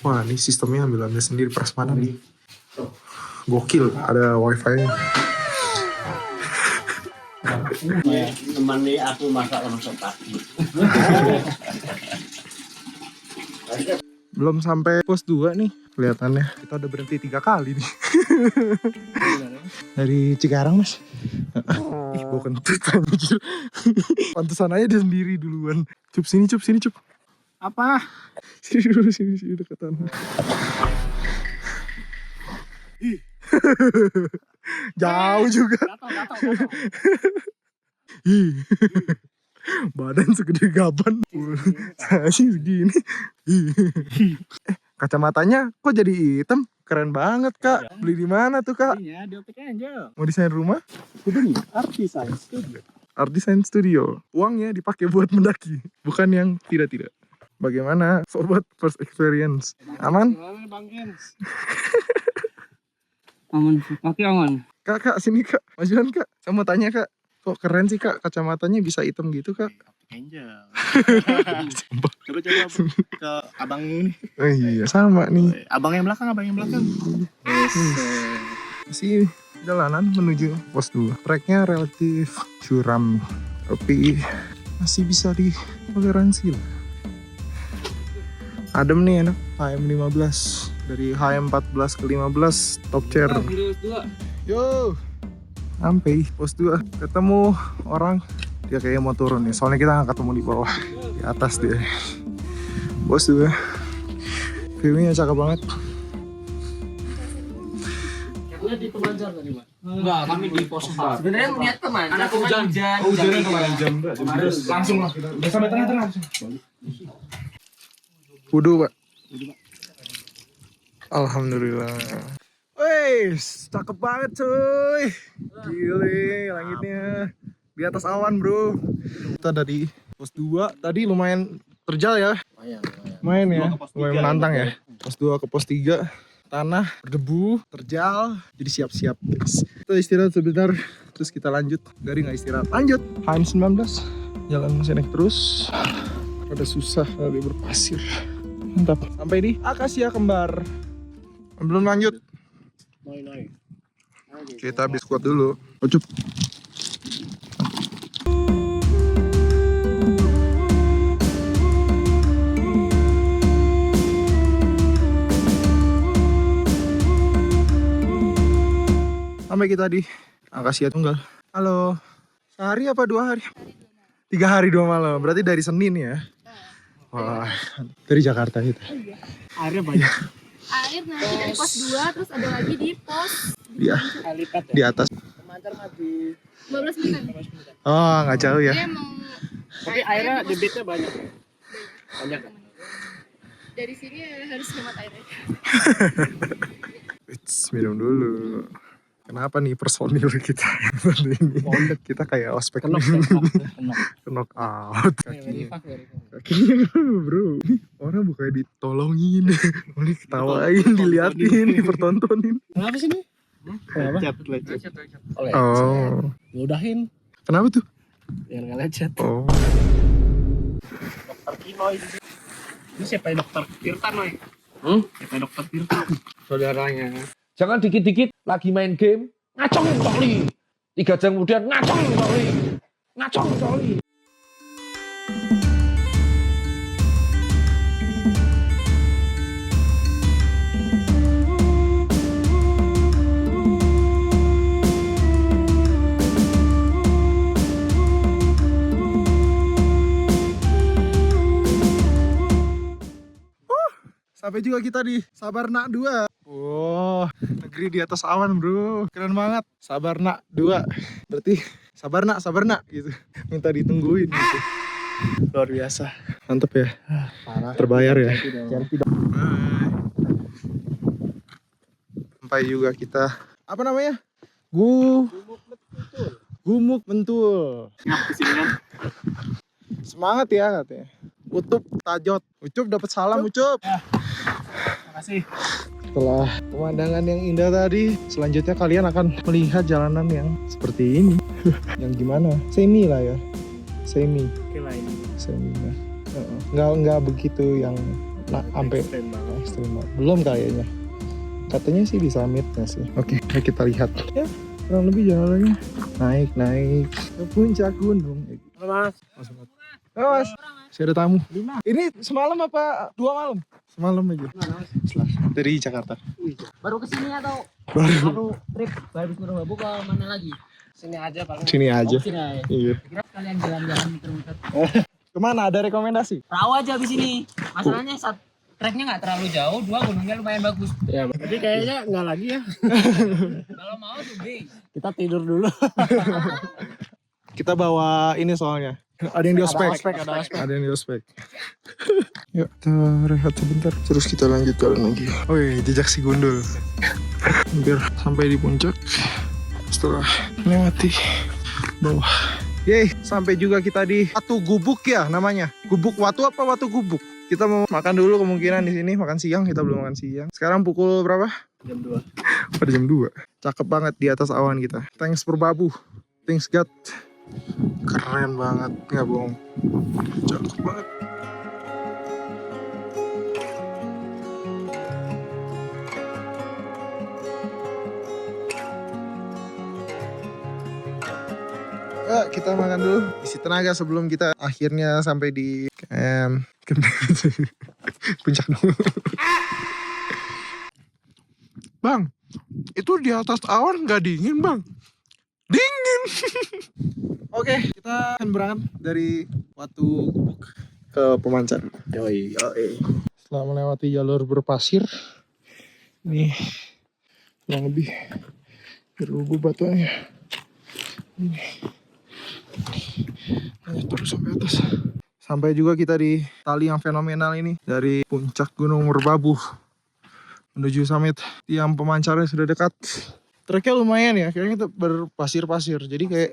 Wah, ini sistemnya ambil sendiri prasmanan nih. Gokil, ada wifi-nya. Nemani aku masak pagi. Belum sampai pos 2 nih kelihatannya. Kita udah berhenti 3 kali nih. Dari Cikarang, Mas. Ih, gua kentut anjir. Pantesan aja dia sendiri duluan. Cup sini, Cup. Apa? Sini deketan. Jauh juga. Gatal. Ih. Badan segede gaban. Saya segini. Kacamatanya kok jadi hitam? Keren banget, Kak. Beli di mana tuh, Kak? Iya, di Optik Angel. Mau desain rumah? Ini Art Design Studio. Art Design Studio. Uangnya dipakai buat mendaki, bukan yang tidak. Bagaimana sobat first experience? Aman? Bang Gens. Aman, kaki aman. Kak, sini Kak. Majuan Kak. Saya mau tanya Kak. Kok keren sih Kak, kacamatanya bisa hitam gitu Kak? Angel. Coba ke abang ini. Oh iya, sama nih. Abang yang belakang. Masih jalanan menuju pos 2. Treknya relatif curam, tapi masih bisa ditoleransi lah. Adem nih enak. HM15 dari HM14 ke 15 top chair. Yo, sampai pos 2 ketemu orang. Dia kayaknya mau turun nih, soalnya kita nggak ketemu di bawah, di atas dia. Pos 2 view-nya cakep banget. Di Pemancar tadi, Mas. Enggak, kami di pos 4. Sebenarnya niat teman. Anak hujan. Hujan kemarin jam langsung lah kita. Udah sampai tengah langsung. Wudu, Pak. Alhamdulillah. Wes, cakep banget cuy. Gile, langitnya di atas awan, bro. Kita dari pos 2 tadi lumayan terjal ya. Lumayan ya. Lumayan menantang ya. Pos 2 ke pos 3. Tanah berdebu, terjal, jadi siap-siap guys. Kita istirahat sebentar, terus kita lanjut. Dari nggak istirahat, lanjut. HM19, jalan masih naik terus. Ada susah, ada berpasir. Mantap. Sampai di Akasia Kembar. Belum lanjut. Kita habis squat dulu. Ucup. Sampai kita di Akasia Tunggal. Halo. Sehari apa 2 hari? 3 hari 2 malam. Berarti dari Senin ya? Wah, dari Jakarta itu. Airnya banyak. Air nanti dari pos 2, terus ada lagi di pos Di atas. Pemancar mati 15 menit. Oh, nggak jauh ya. Dia emang tapi airnya debitnya banyak. Banyak. dari sini harus hemat airnya. Minum dulu. Kenapa nih personil kita ini? Kita kayak ospek knock out. Kakinya bro, ini orang bukan ditolongin, malah ketawain, diliatin, dipertontonin. Kenapa sih ini? Lecet. Oh, Udahin. kenapa tuh? Biar nggak lecet. Oh, Dokter Kinoy. Ini siapa ya, Dokter Tirta, Noy? Siapa ya, Dokter Tirta? Saudaranya. Jangan dikit-dikit lagi main game, ngacongin coli. 3 jam kemudian ngacongin coli. sampai juga kita di Sabarna 2. Oh, negeri di atas awan bro, keren banget. Sabarna 2, berarti Sabarna gitu. Minta ditungguin gitu. Luar biasa, mantep ya. Parah. Terbayar ya. Sampai juga kita, apa namanya? Gumuk Bentul. Semangat ya katanya. Ucup Tajot. Ucup dapat salam Ucup. Makasih. Setelah pemandangan yang indah tadi, selanjutnya kalian akan melihat jalanan yang seperti ini. Yang gimana? Semi lah ya. Semi. Oke lah ini. Semi. Nggak begitu yang sampai ekstrim banget. Belum kayaknya. Katanya sih di summitnya sih. Oke, ayo kita lihat. Ya, kurang lebih jalannya naik ke puncak gunung. Halo Mas. Mas, saya ada tamu. Ini semalam apa 2 malam? Semalam aja. Dari Jakarta. Baru kesini atau Baru trip habis Merbabu ke mana lagi? Sini aja paling. sini aja. Oh, sini aja. Iya. Kira kalian jalan-jalan muter-muter. Kemana? Ada rekomendasi? Perahu aja habis ini. Masalahnya treknya nggak terlalu jauh, 2 gunungnya lumayan bagus. Ya, tapi kayaknya nggak lagi ya. Kalau mau tuh B. Kita tidur dulu. Kita bawa ini soalnya. Ada yang di ospek. Ada ospek. Ada yang di ospek. Yuk kita rehat sebentar. Terus kita lanjut jalan lagi. Wih, jejak si gundul. Hampir sampai di puncak. Setelah melewati bawah. Yeay, sampai juga kita di Watu Gubuk ya namanya. Gubuk Watu apa Watu Gubuk? Kita mau makan dulu kemungkinan di sini. Makan siang, kita belum makan siang. Sekarang pukul berapa? Jam 2. Pada jam 2. Cakep banget di atas awan kita. Thanks Merbabu. Thanks God. Keren banget, nggak bohong. Cakep banget. Kita makan dulu, isi tenaga sebelum kita akhirnya sampai di puncak dulu. Bang, itu di atas awan nggak dingin bang? Dingin. Oke, kita akan berangkat dari Watu Gubuk ke Pemancar. Yoi. Setelah melewati jalur berpasir, ini kurang lebih berlubu batuannya. Ini terus sampai atas. Sampai juga kita di tali yang fenomenal ini dari puncak Gunung Merbabu menuju summit. Tiang pemancarnya sudah dekat. Treknya lumayan ya, kayaknya itu berpasir-pasir. Jadi kayak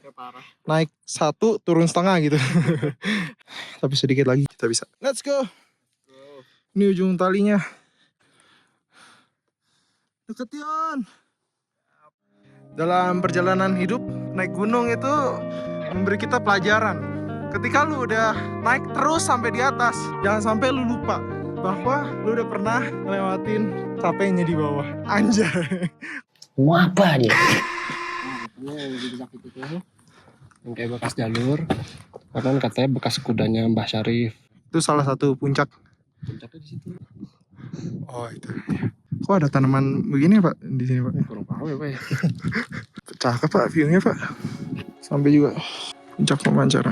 naik 1 turun setengah gitu. Tapi sedikit lagi kita bisa. Let's go. Ini ujung talinya. Deketin. Dalam perjalanan hidup, naik gunung itu memberi kita pelajaran. Ketika lu udah naik terus sampai di atas, jangan sampai lu lupa bahwa lu udah pernah ngelewatin capeknya di bawah. Anjay. Mau apa nih? Yang lebih sakit itu yang kayak bekas jalur. Karena katanya bekas kudanya Mbah Syarif. Itu salah satu puncak. Puncaknya di situ. Oh itu. Kok ada tanaman begini Pak di sini Pak? Kurang paham ya Pak ya. Cakep Pak view-nya Pak. Sampai juga puncak Pemancar.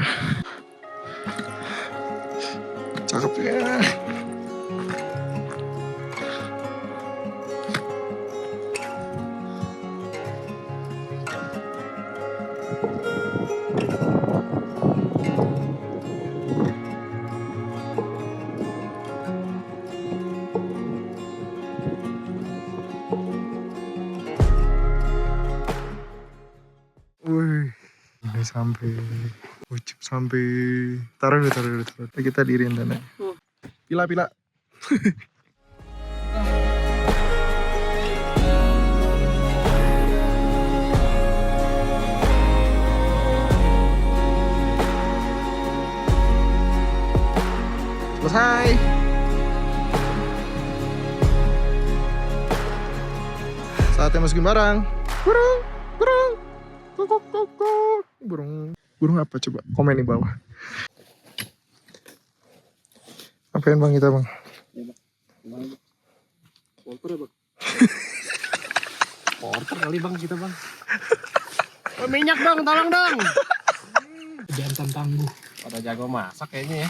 Cakep ya. Wih, udah sampai ucup sampai taruh. Kita diriin tanda. Pila. Selesai. Saatnya masukin barang. Burung. Burung apa coba? Komen di bawah. Apain bang kita bang? Porter ya Bang? Porter kali Bang kita Bang. Minyak dong, tolong dong. Jantan tangguh. Pada jago masak kayaknya ya.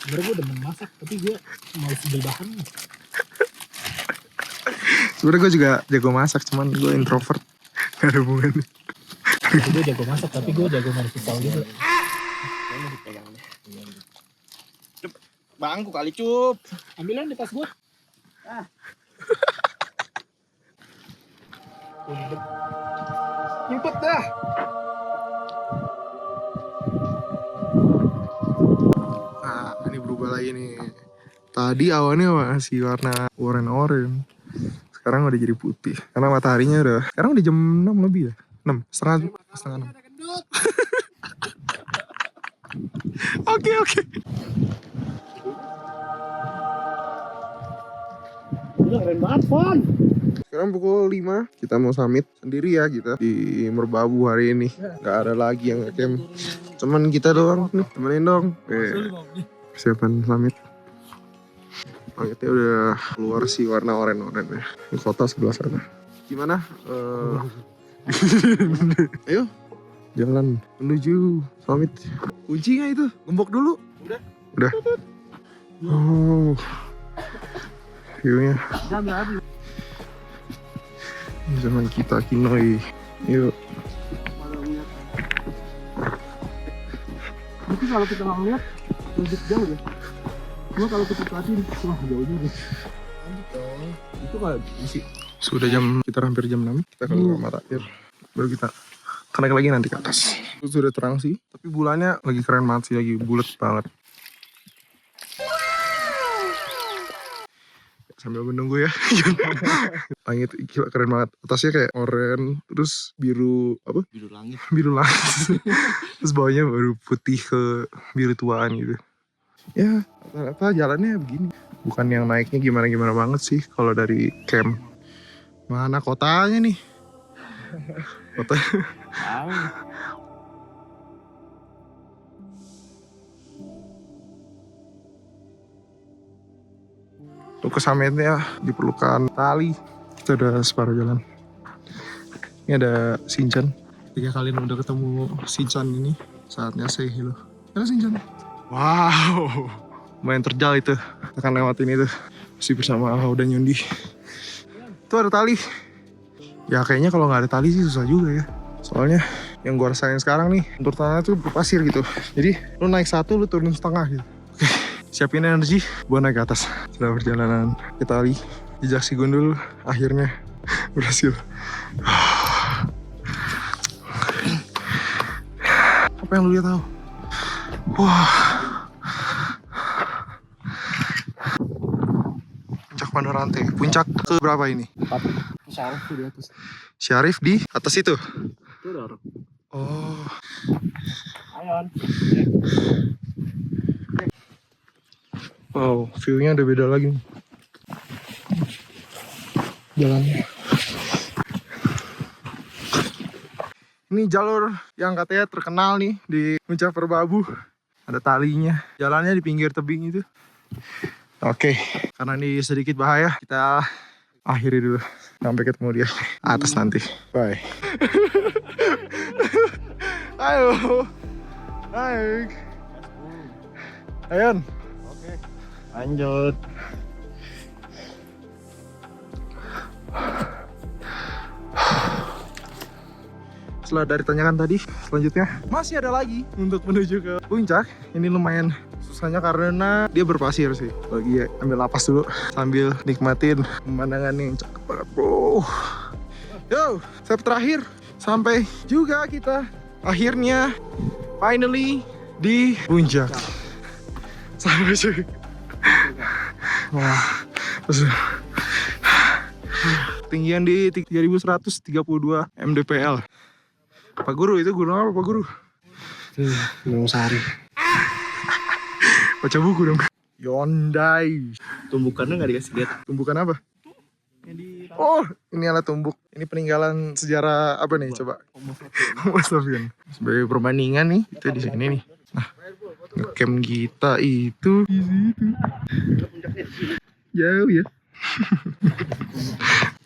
Sebenernya gue demen masak, tapi gue mau beli bahan. Sebenernya gue juga jago masak, cuman gue introvert. Gak ada hubungannya. Gue jago masak, tapi gue jago masak pisau juga. Bangku kali cup. Ambilin di tas gue. Nyempet dah. Nah, ini berubah lagi nih. Tadi awannya masih warna oranye. Sekarang udah jadi putih. Karena mataharinya udah. Sekarang udah jam 6 lebih ya. 6, setengah 6. Oke. Gila keren banget, Fon. Sekarang pukul 5, kita mau summit sendiri ya kita di Merbabu hari ini. Gak ada lagi yang ngecamp. Cuman kita doang nih, temenin dong. Persiapan summit. Langitnya udah keluar sih warna oranye-oranye. Ini kota sebelah sana. Gimana? Ayo, jalan menuju summit. Kunci nggak itu? Gembok dulu. Udah. Oh, view-nya. Ini zaman kita Kinoi. Yuk. Tapi kalau kita nggak ngeliat, lebih jauh ya. Cuma kalau kita perhatiin, wah jauh juga. Itu kayak isi. Sudah kita hampir jam 6. Kita kalau mata air. Baru kita naik lagi nanti ke atas. Itu sudah terang sih. Tapi bulannya lagi keren banget sih. Lagi bulat banget. Sambil menunggu ya. Langit gila keren banget. Atasnya kayak oranye, terus biru apa? Biru langit. Biru langit. Terus bawahnya baru putih ke biru tuaan gitu. Ya, rata-rata jalannya begini. Bukan yang naiknya gimana-gimana banget sih kalau dari camp. Mana kotanya nih? Kota. Untuk ke summitnya diperlukan tali. Kita udah separuh jalan. Ini ada Shinchan. Jika kalian udah ketemu Shinchan ini, saatnya say hello. Halo Shinchan. Wow, lumayan terjal itu. Kita akan lewatin itu. Masih bersama Alha dan Yundi. Itu ada tali. Ya kayaknya kalau nggak ada tali sih susah juga ya. Soalnya yang gua rasain sekarang nih, untuk tanah tuh berpasir gitu. Jadi lu naik satu, lu turun setengah gitu. Oke. Siapin energi buat naik ke atas. Setelah perjalanan ke tali, jejak si gundul akhirnya berhasil. Apa yang lu lihat tahu? Wah. Puncak Panorante. Puncak ke berapa ini? 4. Syarif tuh di atas. Syarif di atas itu. Itu udah orang. Oh. Ayon. Wow, view-nya udah beda lagi. Jalannya. Ini jalur yang katanya terkenal nih di Puncak Merbabu. Ada talinya. Jalannya di pinggir tebing itu. Oke, karena ini sedikit bahaya, kita akhiri dulu. Sampai ketemu di atas nanti. Bye. Ayo. Naik. Ayon. Lanjut. Setelah dari tanyakan tadi, selanjutnya masih ada lagi untuk menuju ke puncak. Ini lumayan susahnya karena dia berpasir sih. Lagi ambil napas dulu sambil nikmatin pemandangan yang cakep banget, bro. Yo, step terakhir sampai juga kita akhirnya finally di puncak. Sampai juga. Wah, tinggian di 3132 mdpl. Pak Guru, itu gunung apa Pak Guru? Gunung Sari. Baca buku dong. Yondai. Tumbukannya nggak dikasih lihat. Tumbukan apa? Oh, ini adalah tumbuk. Ini peninggalan sejarah apa nih? Coba. Homo sapien. Sebagai perbandingan nih, kita di sini nih. Nah, ngecamp kita itu di situ. Jauh ya.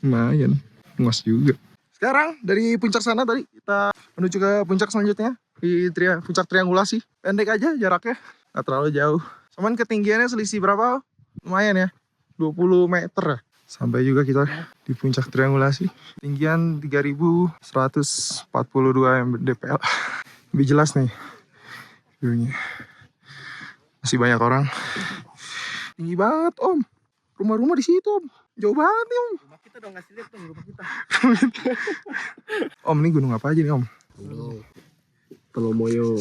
Lumayan. Ngos juga. Sekarang dari puncak sana tadi kita menuju ke puncak selanjutnya di puncak triangulasi. Pendek aja jaraknya, nggak terlalu jauh. Cuman ketinggiannya selisih berapa? Lumayan ya, 20 meter ya. Sampai juga kita di puncak triangulasi. Tinggian 3142 mdpl. Lebih jelas nih view-nya. Masih banyak orang. Tinggi banget om. Rumah-rumah di situ om. Jauh banget nih om. Rumah kita dong ngasih lihat dong rumah kita. Om, ini gunung apa aja nih om? Telomoyo,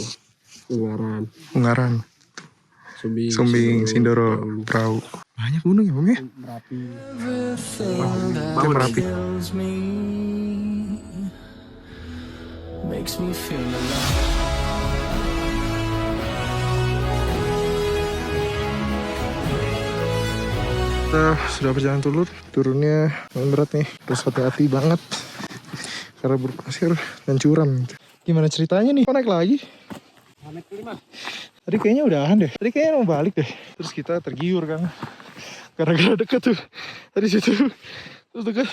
Ungaran, Sumbing, Sindoro, Prau. Banyak gunung ya om ya? Merapi. Itu Merapi. Makes me feel alive. Kita sudah berjalan turunnya lumayan berat nih. Terus hati-hati banget karena berpasir dan curam. Gimana ceritanya nih? Kok naik lagi? Naik kelima. Tadi kayaknya udahan deh. Tadi kayaknya mau balik deh. Terus kita tergiur kan. Gara-gara deket tuh. Tadi situ. Terus deket.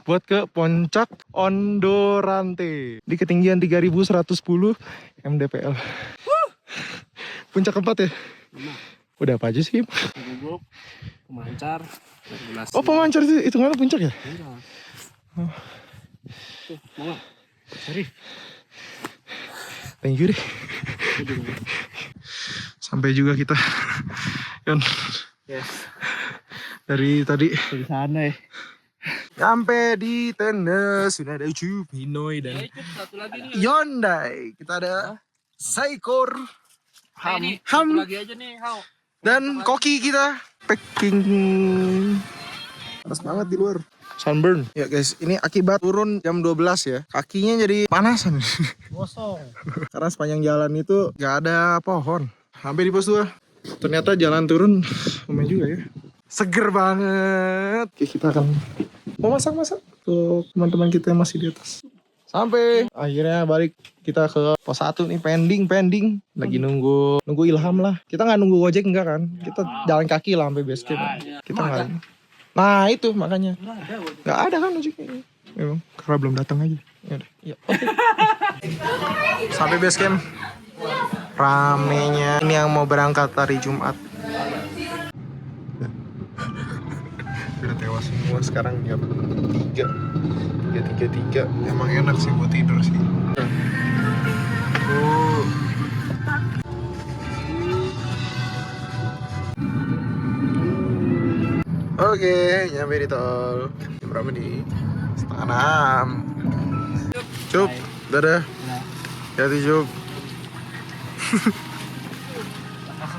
Buat ke Puncak Ondorante. Di ketinggian 3110 mdpl. Puncak keempat ya? Udah apa aja sih? Guguk, pemancar, regulasi. Oh pemancar itu mana puncak ya? Iya. Tuh, mau nggak? Cari. Thank you deh. Sampai juga kita. Yon. Yes. Dari tadi. Di sana ya. Sampai di tenda sudah ada Ucup, Hinoy dan Satu lagi nih. Hyundai. Kita ada Saikor, Ini Ham, satu lagi aja nih, Hao. dan Koki kita. Packing. Panas banget di luar. Sunburn. Ya guys, ini akibat turun jam 12 ya. Kakinya jadi panasan. Gosong. Karena sepanjang jalan itu gak ada pohon. Sampai di pos 2. Ternyata jalan turun lumayan juga ya. Seger banget. Oke, kita akan mau masak-masak untuk teman-teman kita yang masih di atas. Sampai akhirnya balik kita ke pos 1 nih, pending. Lagi nunggu Ilham lah. Kita nggak nunggu Gojek enggak kan? Kita jalan kaki lah sampai base camp. Kita nggak. Nah itu makanya. Nggak ada kan ojeknya. Memang karena belum datang aja. Yaudah, iya. Oke. Sampai base camp. Ramenya. Ini yang mau berangkat hari Jumat. Udah tewas semua sekarang jam 3:33. Emang enak sih buat tidur sih. Oke, nyampe di tol. Jam berapa nih? 5:30. Cup, dadah. Hati Cup.